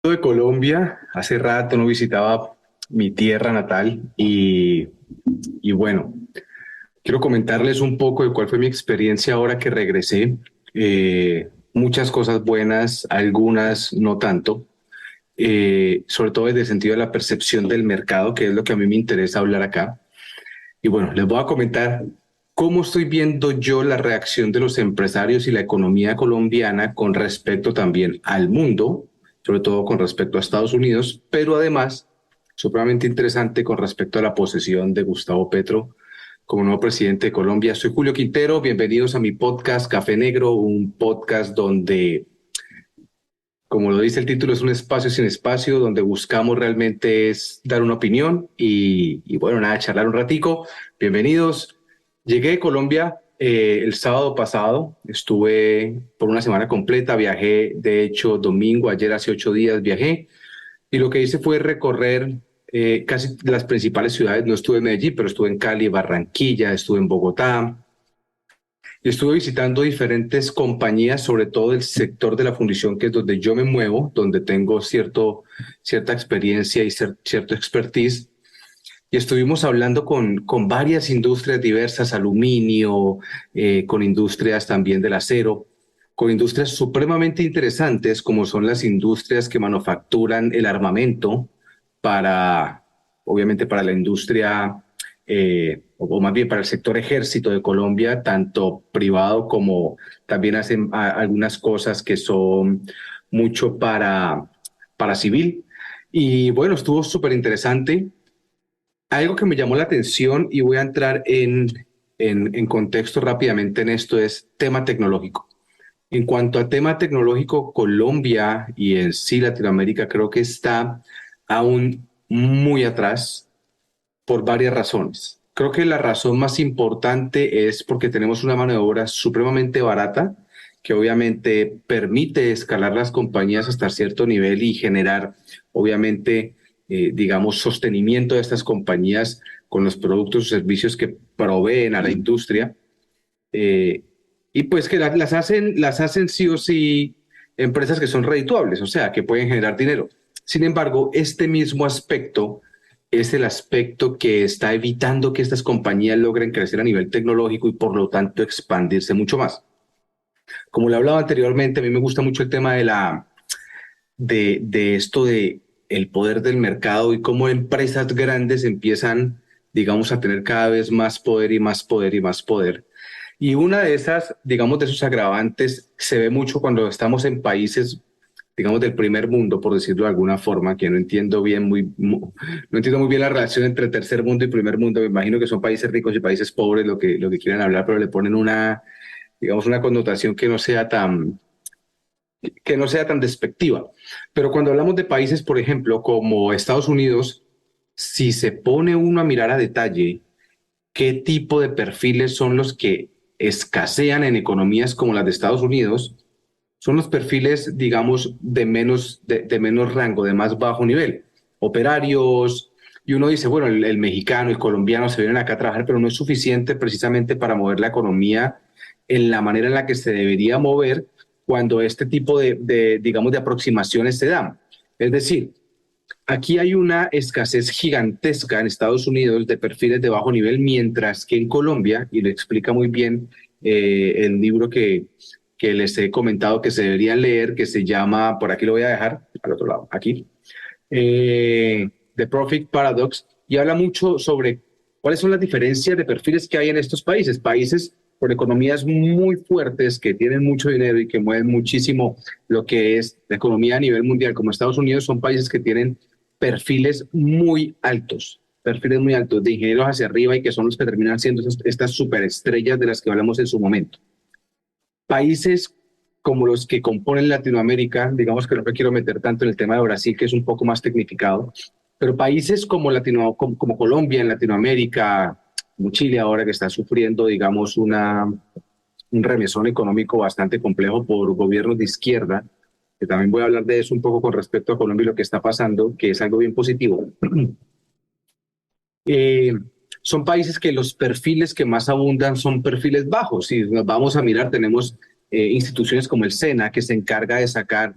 De Colombia, hace rato no visitaba mi tierra natal y bueno, quiero comentarles un poco de cuál fue mi experiencia ahora que regresé. Muchas cosas buenas, algunas no tanto, sobre todo desde el sentido de la percepción del mercado, que es lo que a mí me interesa hablar acá. Y bueno, les voy a comentar cómo estoy viendo yo la reacción de los empresarios y la economía colombiana con respecto también al mundo, sobre todo con respecto a Estados Unidos, pero además, supremamente interesante con respecto a la posesión de Gustavo Petro como nuevo presidente de Colombia. Soy Julio Quintero, bienvenidos a mi podcast Café Negro, un podcast donde, como lo dice el título, es un espacio sin espacio, donde buscamos realmente es dar una opinión y bueno, nada, charlar un ratico. Bienvenidos. Llegué a Colombia el sábado pasado, estuve por una semana completa, viajé, de hecho, domingo, ayer hace 8 días viajé, y lo que hice fue recorrer casi las principales ciudades. No estuve en Medellín, pero estuve en Cali, Barranquilla, estuve en Bogotá, y estuve visitando diferentes compañías, sobre todo el sector de la fundición, que es donde yo me muevo, donde tengo cierta experiencia y cierto expertise. Y estuvimos hablando con varias industrias diversas, aluminio, con industrias también del acero, con industrias supremamente interesantes como son las industrias que manufacturan el armamento para, obviamente para la industria, o más bien para el sector ejército de Colombia, tanto privado como también hacen algunas cosas que son mucho para civil. Y bueno, estuvo súper interesante. Algo que me llamó la atención y voy a entrar en contexto rápidamente en esto es tema tecnológico. En cuanto a tema tecnológico, Colombia y en sí Latinoamérica creo que está aún muy atrás por varias razones. Creo que la razón más importante es porque tenemos una mano de obra supremamente barata que obviamente permite escalar las compañías hasta cierto nivel y generar, obviamente, digamos, sostenimiento de estas compañías con los productos o servicios que proveen a la industria. Eh, y pues que las hacen sí o sí empresas que son redituables, o sea, que pueden generar dinero. Sin embargo, este mismo aspecto es el aspecto que está evitando que estas compañías logren crecer a nivel tecnológico y por lo tanto expandirse mucho más. Como le hablaba anteriormente, a mí me gusta mucho el tema de esto de el poder del mercado y cómo empresas grandes empiezan, digamos, a tener cada vez más poder y más poder y más poder. Y una de esas, digamos, de esos agravantes se ve mucho cuando estamos en países, digamos, del primer mundo, por decirlo de alguna forma, que no entiendo bien no entiendo muy bien la relación entre tercer mundo y primer mundo. Me imagino que son países ricos y países pobres lo que quieren hablar, pero le ponen una, digamos, una connotación que no sea tan despectiva. Pero cuando hablamos de países, por ejemplo, como Estados Unidos, si se pone uno a mirar a detalle qué tipo de perfiles son los que escasean en economías como las de Estados Unidos, son los perfiles, digamos, de menos rango, de más bajo nivel, operarios, y uno dice, bueno, el mexicano, el colombiano se vienen acá a trabajar, pero no es suficiente precisamente para mover la economía en la manera en la que se debería mover cuando este tipo digamos, de aproximaciones se dan. Es decir, aquí hay una escasez gigantesca en Estados Unidos de perfiles de bajo nivel, mientras que en Colombia, y lo explica muy bien el libro que les he comentado que se deberían leer, que se llama, por aquí lo voy a dejar, al otro lado, aquí, The Profit Paradox, y habla mucho sobre cuáles son las diferencias de perfiles que hay en estos países, países con economías muy fuertes, que tienen mucho dinero y que mueven muchísimo lo que es la economía a nivel mundial, como Estados Unidos, son países que tienen perfiles muy altos de ingenieros hacia arriba y que son los que terminan siendo estas superestrellas de las que hablamos en su momento. Países como los que componen Latinoamérica, digamos que no me quiero meter tanto en el tema de Brasil, que es un poco más tecnificado, pero países como Colombia en Latinoamérica, como Chile ahora que está sufriendo, digamos, un remesón económico bastante complejo por gobiernos de izquierda, que también voy a hablar de eso un poco con respecto a Colombia y lo que está pasando, que es algo bien positivo. Eh, Son países que los perfiles que más abundan son perfiles bajos. Si nos vamos a mirar, tenemos instituciones como el SENA, que se encarga de sacar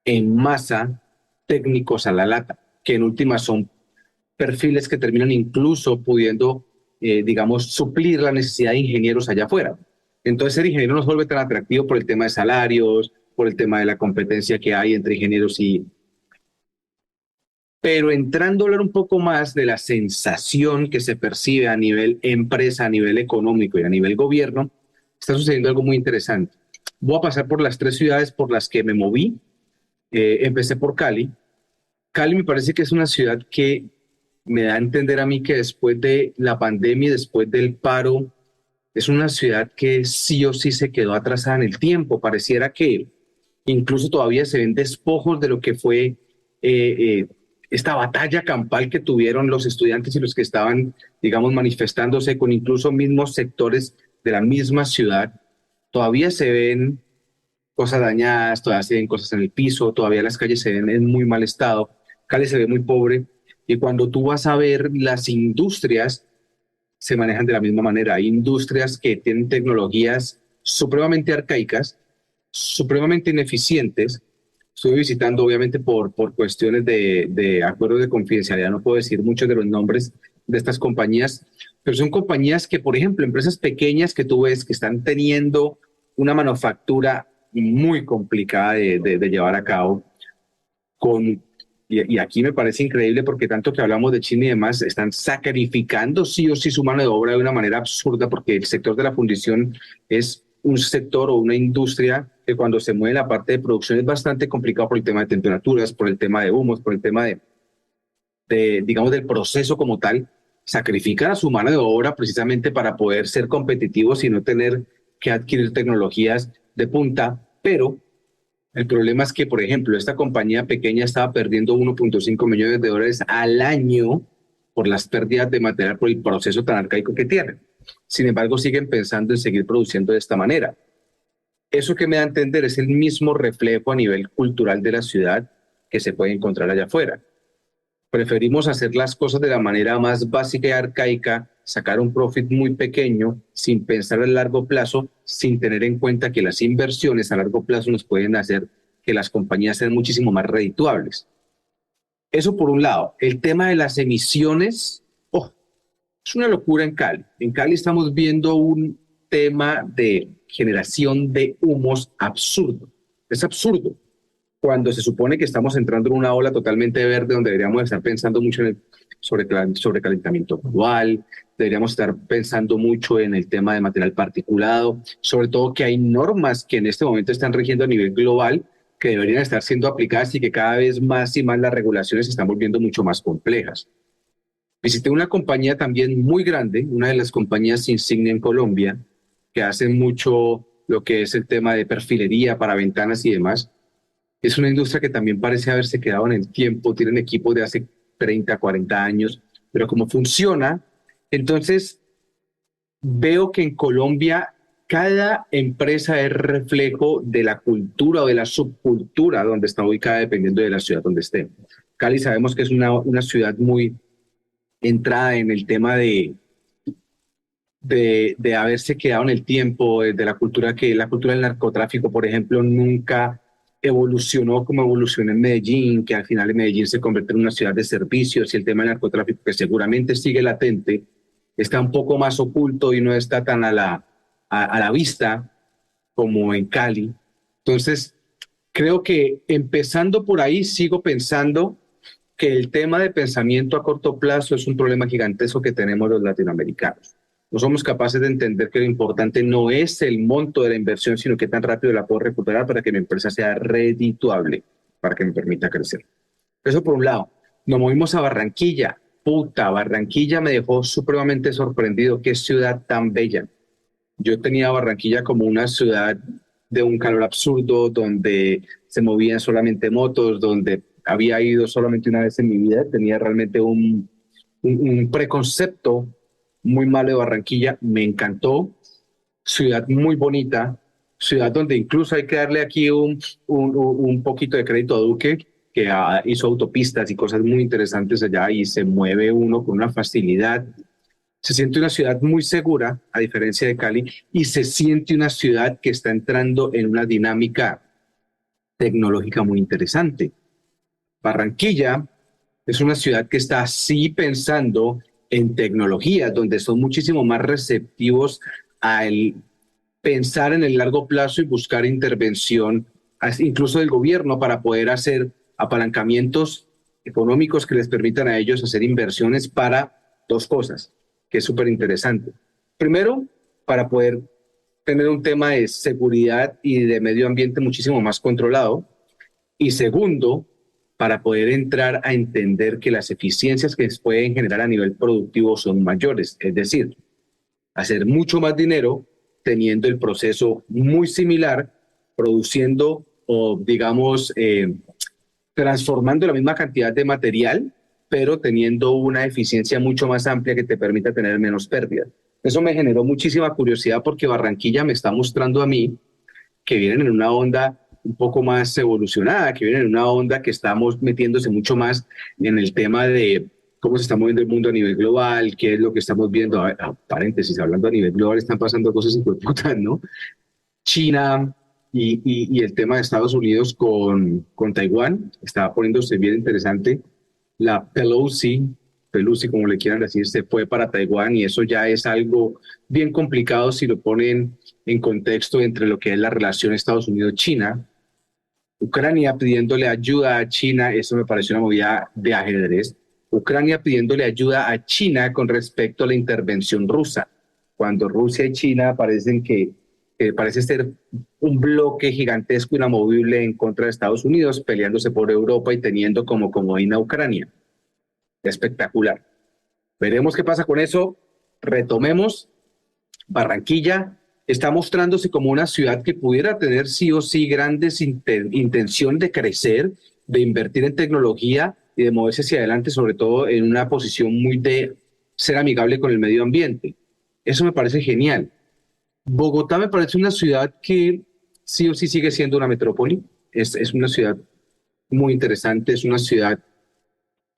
en masa técnicos a la lata, que en última son perfiles que terminan incluso pudiendo, digamos, suplir la necesidad de ingenieros allá afuera. Entonces, ser ingeniero no se vuelve tan atractivo por el tema de salarios, por el tema de la competencia que hay entre ingenieros y... Pero entrando a hablar un poco más de la sensación que se percibe a nivel empresa, a nivel económico y a nivel gobierno, está sucediendo algo muy interesante. Voy a pasar por las tres ciudades por las que me moví. Empecé por Cali. Cali me parece que es una ciudad que me da a entender a mí que después de la pandemia, después del paro, es una ciudad que sí o sí se quedó atrasada en el tiempo. Pareciera que incluso todavía se ven despojos de lo que fue eh, esta batalla campal que tuvieron los estudiantes y los que estaban, digamos, manifestándose con incluso mismos sectores de la misma ciudad. Todavía se ven cosas dañadas, todavía se ven cosas en el piso, todavía las calles se ven en muy mal estado, Cali se ve muy pobre y cuando tú vas a ver las industrias se manejan de la misma manera. Hay industrias que tienen tecnologías supremamente arcaicas, supremamente ineficientes. Estuve visitando, obviamente, por cuestiones de acuerdos de confidencialidad, no puedo decir muchos de los nombres de estas compañías, pero son compañías que, por ejemplo, empresas pequeñas que tú ves que están teniendo una manufactura muy complicada de llevar a cabo, con, y aquí me parece increíble porque tanto que hablamos de China y demás, están sacrificando sí o sí su mano de obra de una manera absurda porque el sector de la fundición es un sector o una industria que cuando se mueve la parte de producción es bastante complicado por el tema de temperaturas, por el tema de humos, por el tema digamos, del proceso como tal. Sacrifican a su mano de obra precisamente para poder ser competitivos y no tener que adquirir tecnologías de punta, pero el problema es que, por ejemplo, esta compañía pequeña estaba perdiendo 1.5 millones de dólares al año por las pérdidas de material por el proceso tan arcaico que tienen. Sin embargo, siguen pensando en seguir produciendo de esta manera. Eso que me da a entender es el mismo reflejo a nivel cultural de la ciudad que se puede encontrar allá afuera. Preferimos hacer las cosas de la manera más básica y arcaica, sacar un profit muy pequeño, sin pensar a largo plazo, sin tener en cuenta que las inversiones a largo plazo nos pueden hacer que las compañías sean muchísimo más redituables. Eso por un lado. El tema de las emisiones, oh, es una locura en Cali. En Cali estamos viendo un tema de generación de humos absurdo. Es absurdo cuando se supone que estamos entrando en una ola totalmente verde donde deberíamos estar pensando mucho en el sobrecalentamiento global, deberíamos estar pensando mucho en el tema de material particulado, sobre todo que hay normas que en este momento están rigiendo a nivel global que deberían estar siendo aplicadas y que cada vez más y más las regulaciones se están volviendo mucho más complejas. Visité una compañía también muy grande, una de las compañías insignia en Colombia, que hace mucho lo que es el tema de perfilería para ventanas y demás. Es una industria que también parece haberse quedado en el tiempo, tienen equipos de hace 30, 40 años, pero como funciona, entonces veo que en Colombia cada empresa es reflejo de la cultura o de la subcultura donde está ubicada dependiendo de la ciudad donde esté. Cali sabemos que es una ciudad muy entrada en el tema de haberse quedado en el tiempo, de la cultura la cultura del narcotráfico, por ejemplo, nunca evolucionó como evolucionó en Medellín, que al final en Medellín se convirtió en una ciudad de servicios y el tema del narcotráfico, que seguramente sigue latente, está un poco más oculto y no está tan a la vista como en Cali. Entonces, creo que empezando por ahí, sigo pensando que el tema de pensamiento a corto plazo es un problema gigantesco que tenemos los latinoamericanos. No somos capaces de entender que lo importante no es el monto de la inversión, sino qué tan rápido la puedo recuperar para que mi empresa sea redituable, para que me permita crecer. Eso por un lado. Nos movimos a Barranquilla. Puta, Barranquilla me dejó supremamente sorprendido. Qué ciudad tan bella. Yo tenía Barranquilla como una ciudad de un calor absurdo, donde se movían solamente motos, donde había ido solamente una vez en mi vida. Tenía realmente un preconcepto muy malo de Barranquilla. Me encantó. Ciudad muy bonita. Ciudad donde incluso hay que darle aquí un poquito de crédito a Duque, que hizo autopistas y cosas muy interesantes allá y se mueve uno con una facilidad. Se siente una ciudad muy segura, a diferencia de Cali, y se siente una ciudad que está entrando en una dinámica tecnológica muy interesante. Barranquilla es una ciudad que está sí pensando en tecnologías, donde son muchísimo más receptivos al pensar en el largo plazo y buscar intervención, incluso del gobierno, para poder hacer apalancamientos económicos que les permitan a ellos hacer inversiones para dos cosas, que es súper interesante. Primero, para poder tener un tema de seguridad y de medio ambiente muchísimo más controlado. Y segundo, para poder entrar a entender que las eficiencias que se pueden generar a nivel productivo son mayores. Es decir, hacer mucho más dinero teniendo el proceso muy similar, produciendo o, digamos, transformando la misma cantidad de material, pero teniendo una eficiencia mucho más amplia que te permita tener menos pérdidas. Eso me generó muchísima curiosidad porque Barranquilla me está mostrando a mí que vienen en una onda un poco más evolucionada, que vienen en una onda que estamos metiéndose mucho más en el tema de cómo se está moviendo el mundo a nivel global, qué es lo que estamos viendo. Paréntesis, hablando a nivel global, están pasando cosas importantes, ¿no? China y el tema de Estados Unidos con Taiwán está poniéndose bien interesante. La Pelosi, como le quieran decir, se fue para Taiwán y eso ya es algo bien complicado si lo ponen en contexto entre lo que es la relación Estados Unidos-China. Ucrania pidiéndole ayuda a China, eso me pareció una movida de ajedrez. Ucrania pidiéndole ayuda a China con respecto a la intervención rusa, cuando Rusia y China parecen que parece ser un bloque gigantesco inamovible en contra de Estados Unidos, peleándose por Europa y teniendo como comodín a Ucrania. Espectacular. Veremos qué pasa con eso. Retomemos. Barranquilla está mostrándose como una ciudad que pudiera tener sí o sí grandes intención de crecer, de invertir en tecnología y de moverse hacia adelante, sobre todo en una posición muy de ser amigable con el medio ambiente. Eso me parece genial. Bogotá me parece una ciudad que sí o sí sigue siendo una metrópoli. Es una ciudad muy interesante, es una ciudad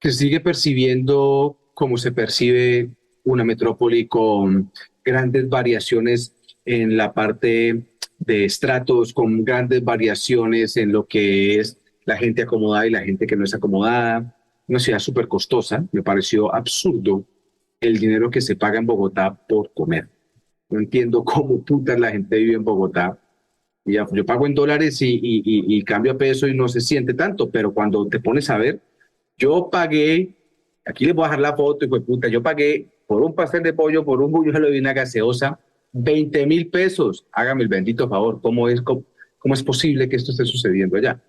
que sigue percibiendo como se percibe una metrópoli con grandes variaciones en la parte de estratos, con grandes variaciones en lo que es la gente acomodada y la gente que no es acomodada. Una ciudad súper costosa. Me pareció absurdo el dinero que se paga en Bogotá por comer. No entiendo cómo putas la gente vive en Bogotá. Yo pago en dólares y cambio a peso y no se siente tanto, pero cuando te pones a ver, yo pagué, aquí les voy a dejar la foto, y pues puta, yo pagué por un pastel de pollo, por un buñuelo de una gaseosa, 20.000 pesos. Hágame el bendito favor. ¿Cómo es posible que esto esté sucediendo allá?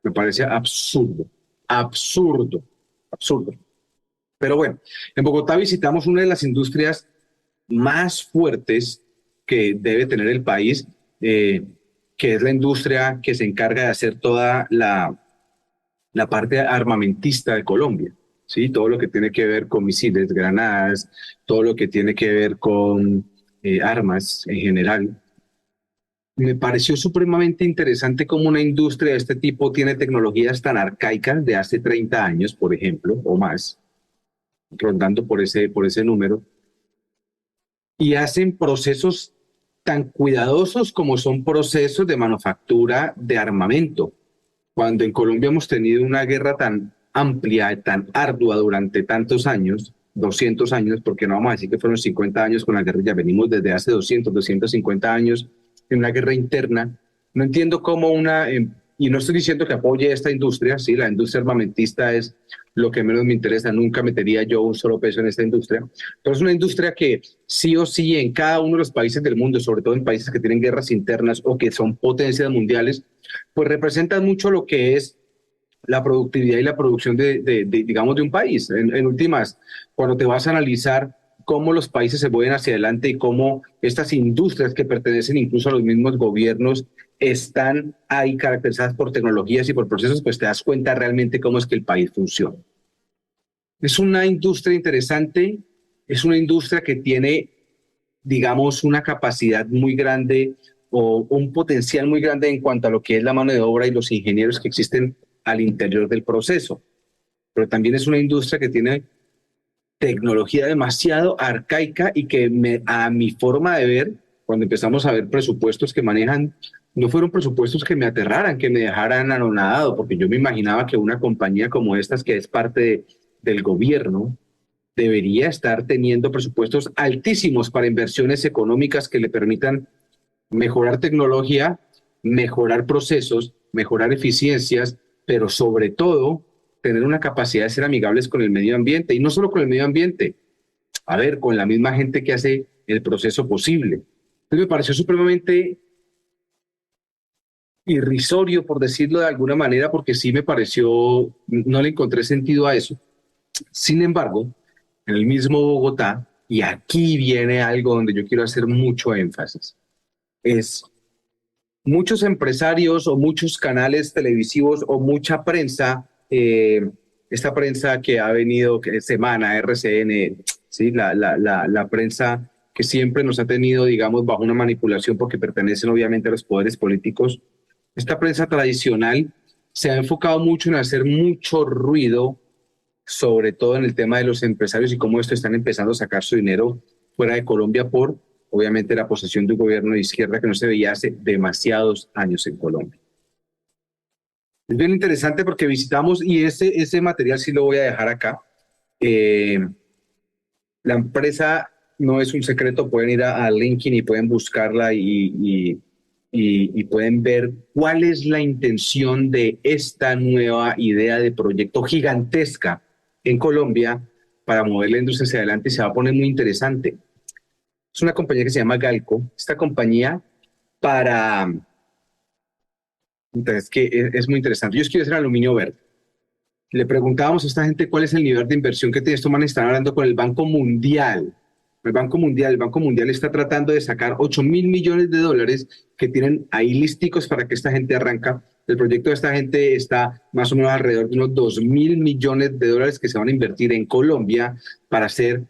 Me parece absurdo, absurdo, absurdo. Pero bueno, en Bogotá visitamos una de las industrias más fuertes que debe tener el país, que es la industria que se encarga de hacer toda la parte armamentista de Colombia, ¿sí? Todo lo que tiene que ver con misiles, granadas, todo lo que tiene que ver con armas en general. Me pareció supremamente interesante cómo una industria de este tipo tiene tecnologías tan arcaicas de hace 30 años, por ejemplo, o más, rondando por ese número, y hacen procesos tan cuidadosos como son procesos de manufactura de armamento. Cuando en Colombia hemos tenido una guerra tan amplia, tan ardua durante tantos años, 200 años, porque no vamos a decir que fueron 50 años con la guerrilla, venimos desde hace 250 años en una guerra interna. No entiendo cómo y no estoy diciendo que apoye esta industria, sí, la industria armamentista es lo que menos me interesa, nunca metería yo un solo peso en esta industria, pero es una industria que sí o sí en cada uno de los países del mundo, sobre todo en países que tienen guerras internas o que son potencias mundiales, pues representan mucho lo que es la productividad y la producción digamos, de un país. En últimas, cuando te vas a analizar cómo los países se mueven hacia adelante y cómo estas industrias que pertenecen incluso a los mismos gobiernos están ahí caracterizadas por tecnologías y por procesos, pues te das cuenta realmente cómo es que el país funciona. Es una industria interesante, es una industria que tiene, digamos, una capacidad muy grande o un potencial muy grande en cuanto a lo que es la mano de obra y los ingenieros que existen al interior del proceso. Pero también es una industria que tiene tecnología demasiado arcaica y que a mi forma de ver, cuando empezamos a ver presupuestos que manejan no fueron presupuestos que me aterraran, que me dejaran anonadado, porque yo me imaginaba que una compañía como estas, que es parte del gobierno, debería estar teniendo presupuestos altísimos para inversiones económicas que le permitan mejorar tecnología, mejorar procesos, mejorar eficiencias, pero sobre todo tener una capacidad de ser amigables con el medio ambiente, y no solo con el medio ambiente, a ver, con la misma gente que hace el proceso posible. Entonces me pareció supremamente irrisorio, por decirlo de alguna manera, porque sí me pareció, no le encontré sentido a eso. Sin embargo, en el mismo Bogotá, y aquí viene algo donde yo quiero hacer mucho énfasis, es muchos empresarios o muchos canales televisivos o mucha prensa, esta prensa que ha venido, que es Semana, RCN, ¿sí? La prensa que siempre nos ha tenido, digamos, bajo una manipulación porque pertenecen obviamente a los poderes políticos. Esta prensa tradicional se ha enfocado mucho en hacer mucho ruido, sobre todo en el tema de los empresarios y cómo estos están empezando a sacar su dinero fuera de Colombia por, obviamente, la posesión de un gobierno de izquierda que no se veía hace demasiados años en Colombia. Es bien interesante porque visitamos, y ese material sí lo voy a dejar acá. Eh, la empresa no es un secreto, pueden ir a LinkedIn y pueden buscarla y pueden ver cuál es la intención de esta nueva idea de proyecto gigantesca en Colombia para mover la industria hacia adelante, y se va a poner muy interesante. Es una compañía que se llama Galco. Esta compañía para... Entonces, que es muy interesante. Ellos quieren hacer aluminio verde. Le preguntábamos a esta gente cuál es el nivel de inversión que tiene. Estos manes están hablando con el Banco Mundial. El Banco Mundial está tratando de sacar 8.000 millones de dólares que tienen ahí listicos para que esta gente arranca. El proyecto de esta gente está más o menos alrededor de unos 2.000 millones de dólares que se van a invertir en Colombia para hacer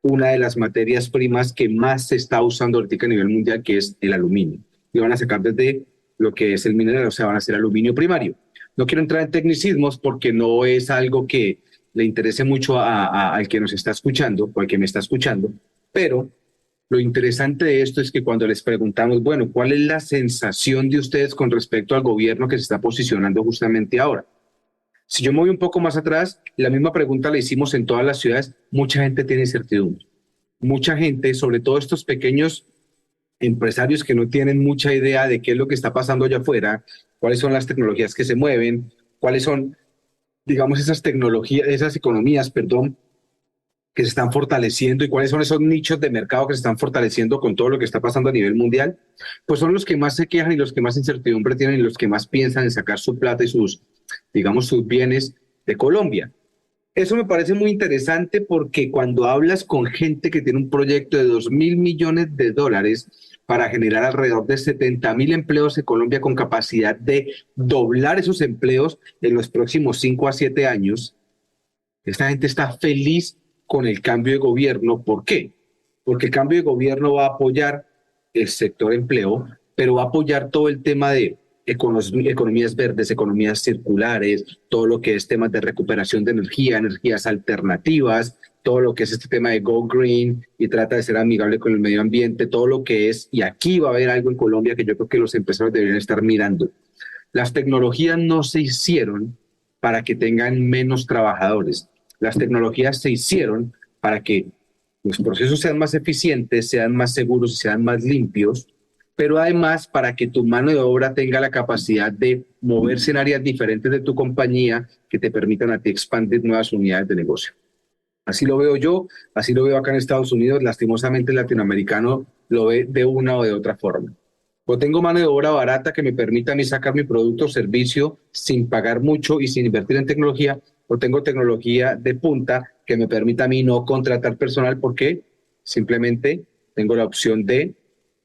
una de las materias primas que más se está usando ahorita a nivel mundial, que es el aluminio. Y van a sacar desde lo que es el mineral, o sea, van a hacer aluminio primario. No quiero entrar en tecnicismos porque no es algo que le interese mucho al que nos está escuchando o al que me está escuchando, pero lo interesante de esto es que cuando les preguntamos, bueno, ¿cuál es la sensación de ustedes con respecto al gobierno que se está posicionando justamente ahora? Si yo me voy un poco más atrás, la misma pregunta la hicimos en todas las ciudades, mucha gente tiene incertidumbre. Mucha gente, sobre todo estos pequeños empresarios que no tienen mucha idea de qué es lo que está pasando allá afuera, cuáles son las tecnologías que se mueven, cuáles son, digamos, esas tecnologías, esas economías, perdón, que se están fortaleciendo y cuáles son esos nichos de mercado que se están fortaleciendo con todo lo que está pasando a nivel mundial, pues son los que más se quejan y los que más incertidumbre tienen y los que más piensan en sacar su plata y sus, digamos, sus bienes de Colombia. Eso me parece muy interesante porque cuando hablas con gente que tiene un proyecto de 2.000 millones de dólares para generar alrededor de 70.000 empleos en Colombia con capacidad de doblar esos empleos en los próximos 5 a 7 años, esta gente está feliz con el cambio de gobierno. ¿Por qué? Porque el cambio de gobierno va a apoyar el sector empleo, pero va a apoyar todo el tema de economías verdes, economías circulares, todo lo que es temas de recuperación de energía, energías alternativas, todo lo que es este tema de Go Green y trata de ser amigable con el medio ambiente, todo lo que es, y aquí va a haber algo en Colombia que yo creo que los empresarios deberían estar mirando. Las tecnologías no se hicieron para que tengan menos trabajadores. Las tecnologías se hicieron para que los procesos sean más eficientes, sean más seguros y sean más limpios, pero además para que tu mano de obra tenga la capacidad de moverse en áreas diferentes de tu compañía que te permitan a ti expandir nuevas unidades de negocio. Así lo veo yo, así lo veo acá en Estados Unidos. Lastimosamente el latinoamericano lo ve de una o de otra forma. O tengo mano de obra barata que me permita a mí sacar mi producto o servicio sin pagar mucho y sin invertir en tecnología, o tengo tecnología de punta que me permita a mí no contratar personal porque simplemente tengo la opción de,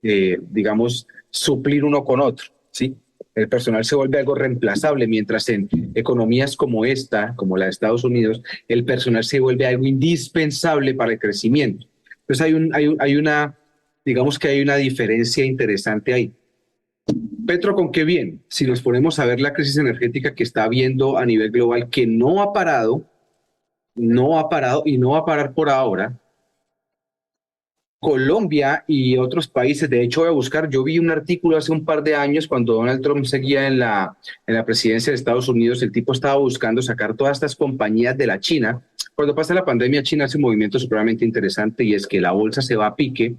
digamos, suplir uno con otro, ¿sí? El personal se vuelve algo reemplazable, mientras en economías como esta, como la de Estados Unidos, el personal se vuelve algo indispensable para el crecimiento. Entonces hay una, digamos que hay una diferencia interesante ahí. Petro, ¿con qué bien? Si nos ponemos a ver la crisis energética que está habiendo a nivel global, que no ha parado, no ha parado y no va a parar por ahora, Colombia y otros países, de hecho voy a buscar, yo vi un artículo hace un par de años cuando Donald Trump seguía en la presidencia de Estados Unidos, el tipo estaba buscando sacar todas estas compañías de la China. Cuando pasa la pandemia, China hace un movimiento supremamente interesante y es que la bolsa se va a pique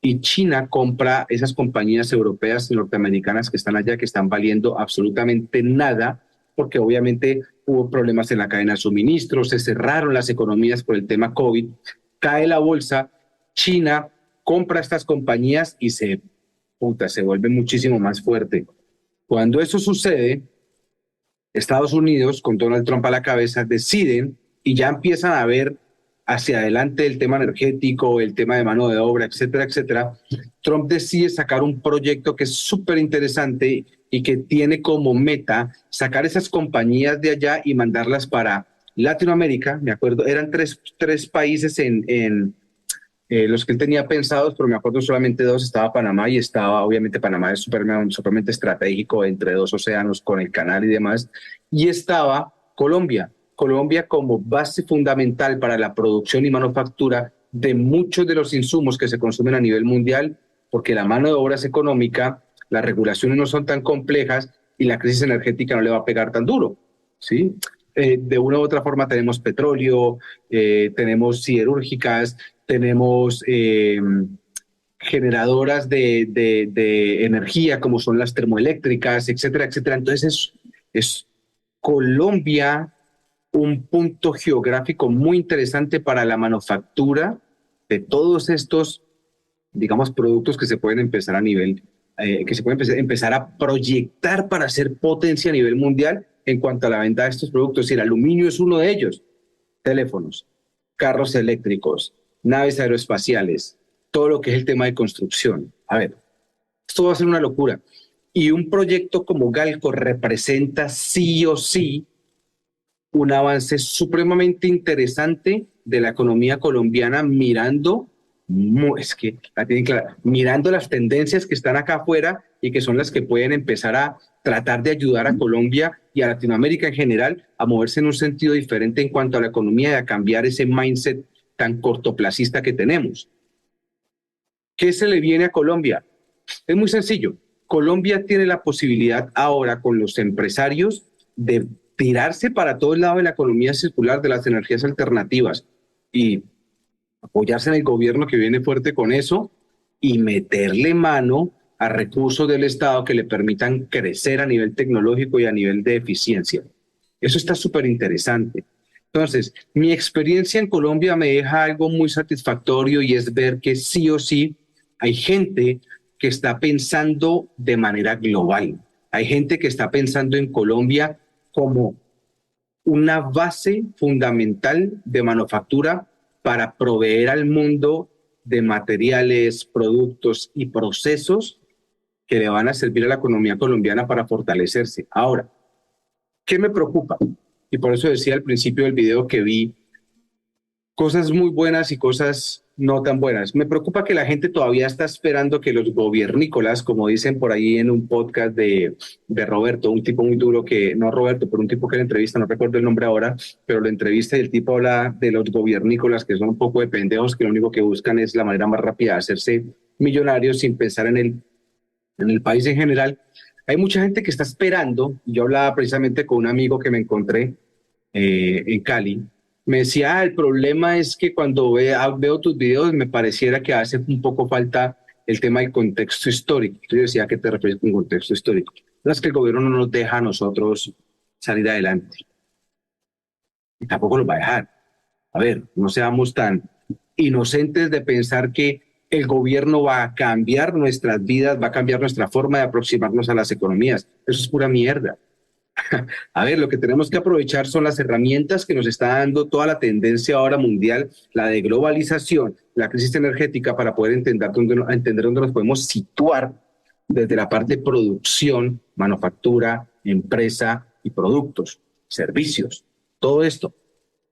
y China compra esas compañías europeas y norteamericanas que están allá, que están valiendo absolutamente nada, porque obviamente hubo problemas en la cadena de suministro, se cerraron las economías por el tema COVID, cae la bolsa, China compra estas compañías y se vuelve muchísimo más fuerte. Cuando eso sucede, Estados Unidos, con Donald Trump a la cabeza, deciden y ya empiezan a ver hacia adelante el tema energético, el tema de mano de obra, etcétera, etcétera. Trump decide sacar un proyecto que es súper interesante y que tiene como meta sacar esas compañías de allá y mandarlas para Latinoamérica. Me acuerdo, eran tres países en los que él tenía pensados, pero me acuerdo solamente dos, estaba Panamá y estaba, obviamente Panamá es supermente estratégico entre dos océanos con el canal y demás, y estaba Colombia. Colombia como base fundamental para la producción y manufactura de muchos de los insumos que se consumen a nivel mundial, porque la mano de obra es económica, las regulaciones no son tan complejas y la crisis energética no le va a pegar tan duro, ¿sí? De una u otra forma tenemos petróleo, tenemos siderúrgicas, tenemos generadoras de energía como son las termoeléctricas, etcétera, etcétera. Entonces es Colombia un punto geográfico muy interesante para la manufactura de todos estos, digamos, productos que se pueden empezar a nivel, que se pueden empezar a proyectar para ser potencia a nivel mundial en cuanto a la venta de estos productos. Y el aluminio es uno de ellos. Teléfonos, carros eléctricos, naves aeroespaciales, todo lo que es el tema de construcción. A ver, esto va a ser una locura. Y un proyecto como Galco representa sí o sí un avance supremamente interesante de la economía colombiana mirando, es que la tienen clara, mirando las tendencias que están acá afuera y que son las que pueden empezar a tratar de ayudar a Colombia y a Latinoamérica en general a moverse en un sentido diferente en cuanto a la economía y a cambiar ese mindset tan cortoplacista que tenemos. ¿Qué se le viene a Colombia? Es muy sencillo. Colombia tiene la posibilidad ahora con los empresarios de tirarse para todo el lado de la economía circular, de las energías alternativas y apoyarse en el gobierno que viene fuerte con eso y meterle mano a recursos del Estado que le permitan crecer a nivel tecnológico y a nivel de eficiencia. Eso está súper interesante. Entonces, mi experiencia en Colombia me deja algo muy satisfactorio y es ver que sí o sí hay gente que está pensando de manera global. Hay gente que está pensando en Colombia como una base fundamental de manufactura para proveer al mundo de materiales, productos y procesos que le van a servir a la economía colombiana para fortalecerse. Ahora, ¿qué me preocupa? Y por eso decía al principio del video que vi cosas muy buenas y cosas no tan buenas. Me preocupa que la gente todavía está esperando que los gobiernícolas, como dicen por ahí en un podcast de Roberto, un tipo muy duro que, no Roberto, pero un tipo que le entrevista, no recuerdo el nombre ahora, pero lo entrevista y el tipo habla de los gobiernícolas que son un poco de pendejos que lo único que buscan es la manera más rápida de hacerse millonarios sin pensar en el país en general. Hay mucha gente que está esperando, yo hablaba precisamente con un amigo que me encontré en Cali, me decía, el problema es que cuando veo tus videos me pareciera que hace un poco falta el tema del contexto histórico. Yo decía, ¿a qué te refieres con contexto histórico? No es que el gobierno no nos deja a nosotros salir adelante, y tampoco nos va a dejar. A ver, no seamos tan inocentes de pensar que el gobierno va a cambiar nuestras vidas, va a cambiar nuestra forma de aproximarnos a las economías. Eso es pura mierda. A ver, lo que tenemos que aprovechar son las herramientas que nos está dando toda la tendencia ahora mundial, la de globalización, la crisis energética, para poder entender dónde nos podemos situar desde la parte de producción, manufactura, empresa y productos, servicios, todo esto.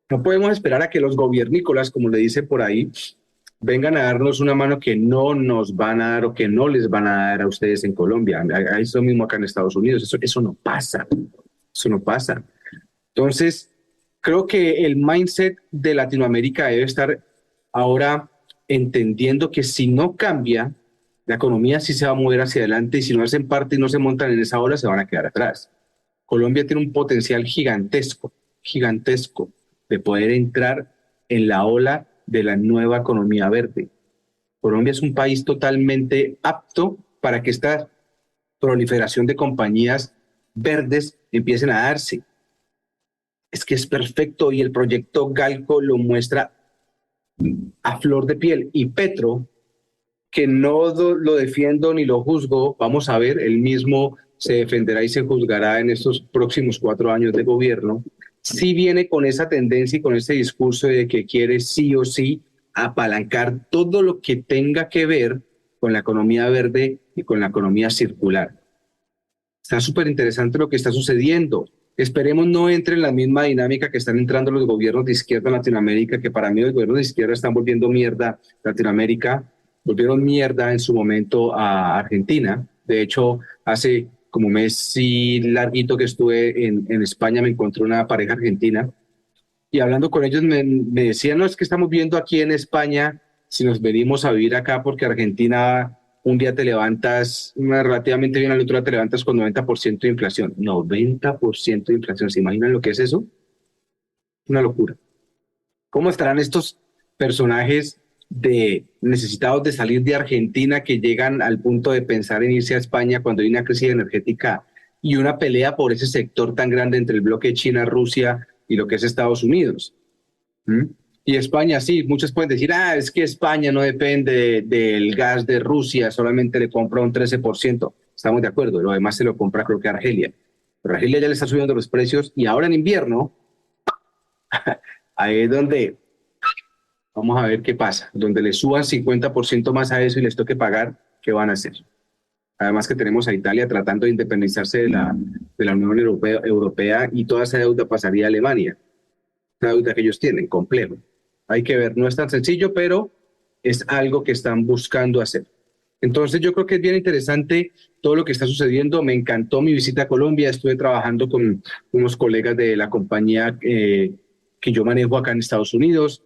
No podemos esperar a que los gobiernícolas, como le dice por ahí, vengan a darnos una mano que no nos van a dar o que no les van a dar a ustedes en Colombia. Es lo mismo acá en Estados Unidos. Eso no pasa. Eso no pasa. Entonces, creo que el mindset de Latinoamérica debe estar ahora entendiendo que si no cambia, la economía sí se va a mover hacia adelante y si no hacen parte y no se montan en esa ola, se van a quedar atrás. Colombia tiene un potencial gigantesco, gigantesco, de poder entrar en la ola de la nueva economía verde. Colombia es un país totalmente apto para que esta proliferación de compañías verdes empiecen a darse. Es que es perfecto y el proyecto Galco lo muestra a flor de piel. Y Petro, que no lo defiendo ni lo juzgo, vamos a ver, él mismo se defenderá y se juzgará en estos próximos 4 años de gobierno, sí viene con esa tendencia y con ese discurso de que quiere sí o sí apalancar todo lo que tenga que ver con la economía verde y con la economía circular. Está súper interesante lo que está sucediendo. Esperemos no entre en la misma dinámica que están entrando los gobiernos de izquierda en Latinoamérica, que para mí los gobiernos de izquierda están volviendo mierda Latinoamérica, volvieron mierda en su momento a Argentina. De hecho, hace como un mes y larguito que estuve en España, me encontré una pareja argentina y hablando con ellos me decían, no, es que estamos viendo aquí en España si nos venimos a vivir acá porque Argentina un día te levantas relativamente bien, al otro día te levantas con 90% de inflación. 90% de inflación, ¿se imaginan lo que es eso? Una locura. ¿Cómo estarán estos personajes necesitados de salir de Argentina que llegan al punto de pensar en irse a España cuando hay una crisis energética y una pelea por ese sector tan grande entre el bloque China-Rusia y lo que es Estados Unidos? ¿Mm? Y España, sí, muchos pueden decir, es que España no depende del gas de Rusia, solamente le compra un 13%. Estamos de acuerdo, lo demás se lo compra creo que Argelia. Pero Argelia ya le está subiendo los precios y ahora en invierno, ahí es donde vamos a ver qué pasa, donde le suban 50% más a eso y les toque pagar, ¿qué van a hacer? Además que tenemos a Italia tratando de independizarse de la Unión Europea y toda esa deuda pasaría a Alemania. Una deuda que ellos tienen, complejo. Hay que ver, no es tan sencillo, pero es algo que están buscando hacer. Entonces yo creo que es bien interesante todo lo que está sucediendo. Me encantó mi visita a Colombia. Estuve trabajando con unos colegas de la compañía que yo manejo acá en Estados Unidos,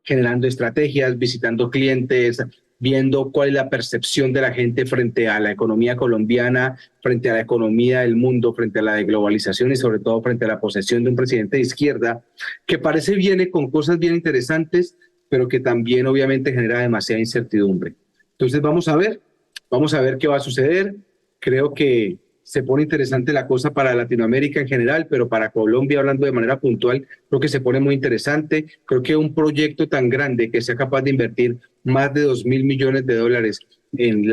generando estrategias, visitando clientes, viendo cuál es la percepción de la gente frente a la economía colombiana, frente a la economía del mundo, frente a la de globalización y sobre todo frente a la posesión de un presidente de izquierda que parece viene con cosas bien interesantes, pero que también obviamente genera demasiada incertidumbre. Entonces vamos a ver qué va a suceder. Creo que se pone interesante la cosa para Latinoamérica en general, pero para Colombia, hablando de manera puntual, creo que se pone muy interesante. Creo que un proyecto tan grande que sea capaz de invertir más de 2.000 millones de dólares en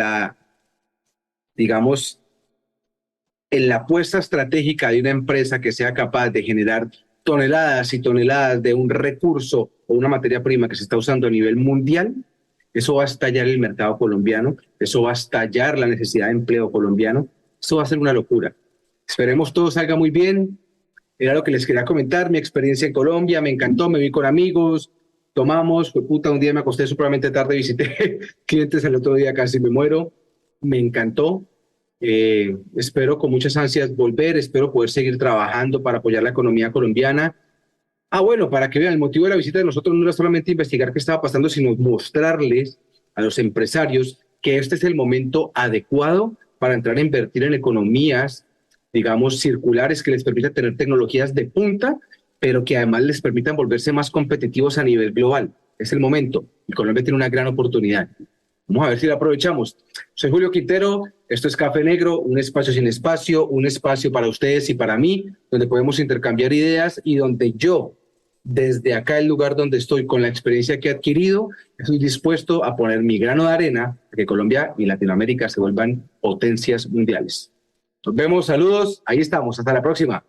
digamos, en la apuesta estratégica de una empresa que sea capaz de generar toneladas y toneladas de un recurso o una materia prima que se está usando a nivel mundial, eso va a estallar el mercado colombiano, eso va a estallar la necesidad de empleo colombiano. Eso va a ser una locura. Esperemos todo salga muy bien. Era lo que les quería comentar, mi experiencia en Colombia, me encantó, me vi con amigos, tomamos, fue puta, un día me acosté supremamente tarde, visité clientes, el otro día casi me muero, me encantó. Espero con muchas ansias volver, espero poder seguir trabajando para apoyar la economía colombiana. Bueno, para que vean, el motivo de la visita de nosotros no era solamente investigar qué estaba pasando, sino mostrarles a los empresarios que este es el momento adecuado para entrar a invertir en economías, digamos, circulares que les permitan tener tecnologías de punta, pero que además les permitan volverse más competitivos a nivel global. Es el momento y Colombia tiene una gran oportunidad. Vamos a ver si la aprovechamos. Soy Julio Quintero, esto es Café Negro, un espacio sin espacio, un espacio para ustedes y para mí, donde podemos intercambiar ideas y donde yo, desde acá, el lugar donde estoy, con la experiencia que he adquirido, estoy dispuesto a poner mi grano de arena para que Colombia y Latinoamérica se vuelvan potencias mundiales. Nos vemos, saludos, ahí estamos, hasta la próxima.